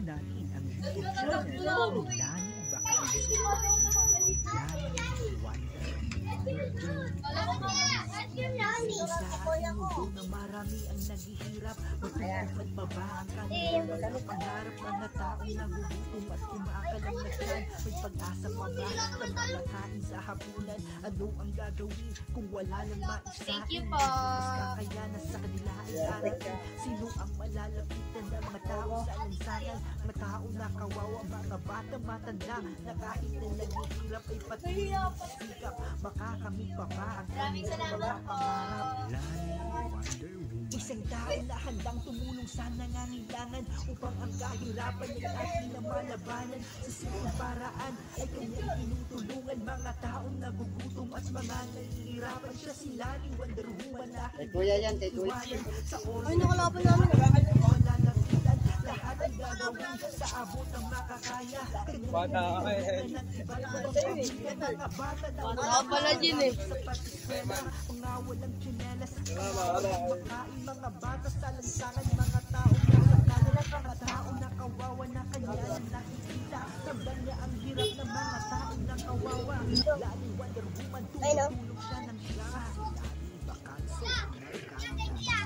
Suportahan natin ang YouTube channel ni Lani Bacalzo, Lani Wonder. Sa ating mundo na marami ang naghihirap, matutupad pa ba ang kanilang mga pangarap? Mga taong nagugutom at kumakalam na tiyan, may pag-asa pa ba na malakain sa hapunan? Ano ang gagawin kung wala nang maisain? Mas kakayanan sa kanila ay darating. Sino ang malalapitan ng mga tao sa lansangan? Mga tao na kawawa, mga bata matanda, na kahit na naghihirap ay patuloy nagsisikap. Makakamit pa ba ang kanilang mga pangarap? Isang tao na handang tumulong sa nangangailangan upang ang kahirapan ay ating na malabanan. Sa simpleng paraan ay kanyang tinutulungan mga taong nagugutom at mga nahihirapan. Siya si Lani Wonder Woman na kuya yan, kay kuya. sa oras Ay, nakalaban namin. malalapitan, lahat ay gagawin sa abot ng makakaya. Bata ka Mga bata na Bata pala din eh. sa patiskwela, mga walang tsinelas, makain mga bata sa lansangan, mga taong nakakalat, mga taong nakawawa na kanya lang nakikita. Ramdam niya ang hirap ng mga taong nakawawa. Lani Wonder Woman, tumutulong siya ng siya. Lani Bacalzo,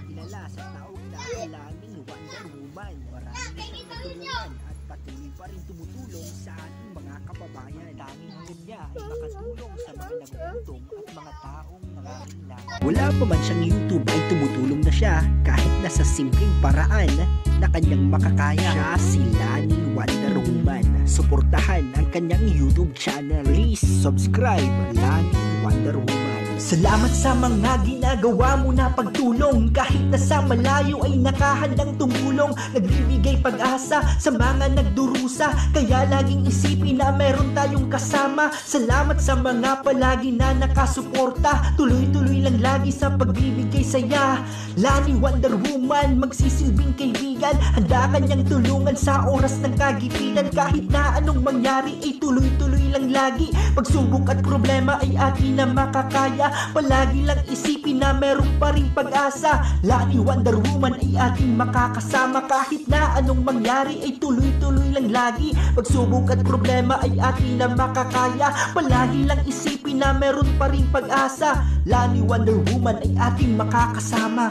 kilala sa taong dahil Lani Wonder Woman. Maraming siyang natulungan at patuloy pa rin tumutulong sa ating mga kababayan. Tanging hanggang niya ay makatulong sa mga nagugutom at mga taong nangangailangan. Wala pa man siyang YouTube ay tumutulong na siya kahit nasa simpleng paraan na kanyang makakaya. Siya si Lani Wonder Woman. Suportahan ang kanyang YouTube channel. Please subscribe Lani Wonder Woman. Salamat sa mga ginagawa mo na pagtulong. Kahit nasa malayo ay nakahandang tumulong. Nagbibigay pag-asa sa mga nagdurusa. Kaya laging isipin na meron tayong kasama. Salamat sa mga palagi na nakasuporta. Tuloy-tuloy lang lagi sa pagbibigay saya. Lani Wonder Woman, magsisilbing kaibigan. Handa kanyang tulungan sa oras ng kagipitan. Kahit na anong mangyari ay tuloy-tuloy lang lagi. Pagsubok at problema ay atin na makakaya. Palagi lang isipin na meron pa rin pag-asa. Lani Wonder Woman ay ating makakasama. Kahit na anong mangyari ay tuloy-tuloy lang lagi. Pagsubok at problema ay atin na makakaya. Palagi lang isipin na meron pa rin pag-asa. Lani Wonder Woman ay ating makakasama.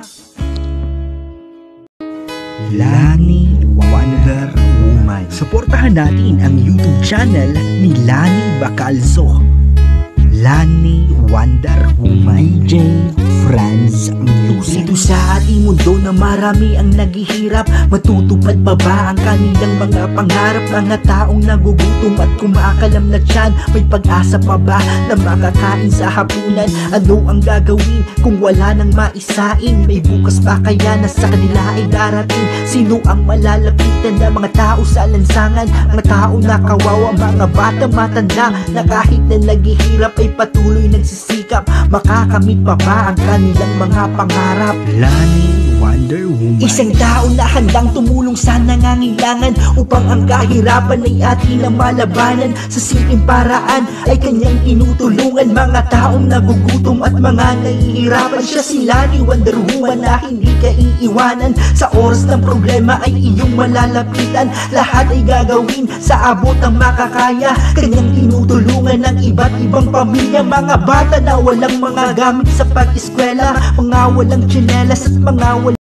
Lani Wonder Woman. Suportahan natin ang YouTube channel ni Lani Bacalzo. Lani Wonder Woman. DJ Franz Music. Dito sa ating mundo na marami ang naghihirap, matutupad pa ba ang kanilang mga pangarap? Mga taong nagugutom at kumakalam na tiyan, may pag-asa pa ba na makakain sa hapunan? Ano ang gagawin kung wala nang maisain? May bukas pa kaya na sa kanila ay darating? Sino ang malalapitan ng mga tao sa lansangan? Mga taong nakawawa, mga bata matanda, na kahit na naghihirap ay patuloy nagsisikap. Makakamit pa ba ang kanilang mga pangarap? Lani Wonder Woman. Isang tao na handang tumulong sa nangangailangan upang ang kahirapan ay atin na malabanan. Sa simpleng paraan ay kanyang tinutulungan mga taong nagugutom at mga nahihirapan. Siya si Lani Wonder Woman na hindi ka iiwanan. Sa oras ng problema ay iyong malalapitan. Lahat ay gagawin sa abot ng makakaya. Kanyang tinutulungan ng iba't ibang pamilya. Mga bata na walang mga gamit sa pag-eskwela, mga walang tsinelas at mga walang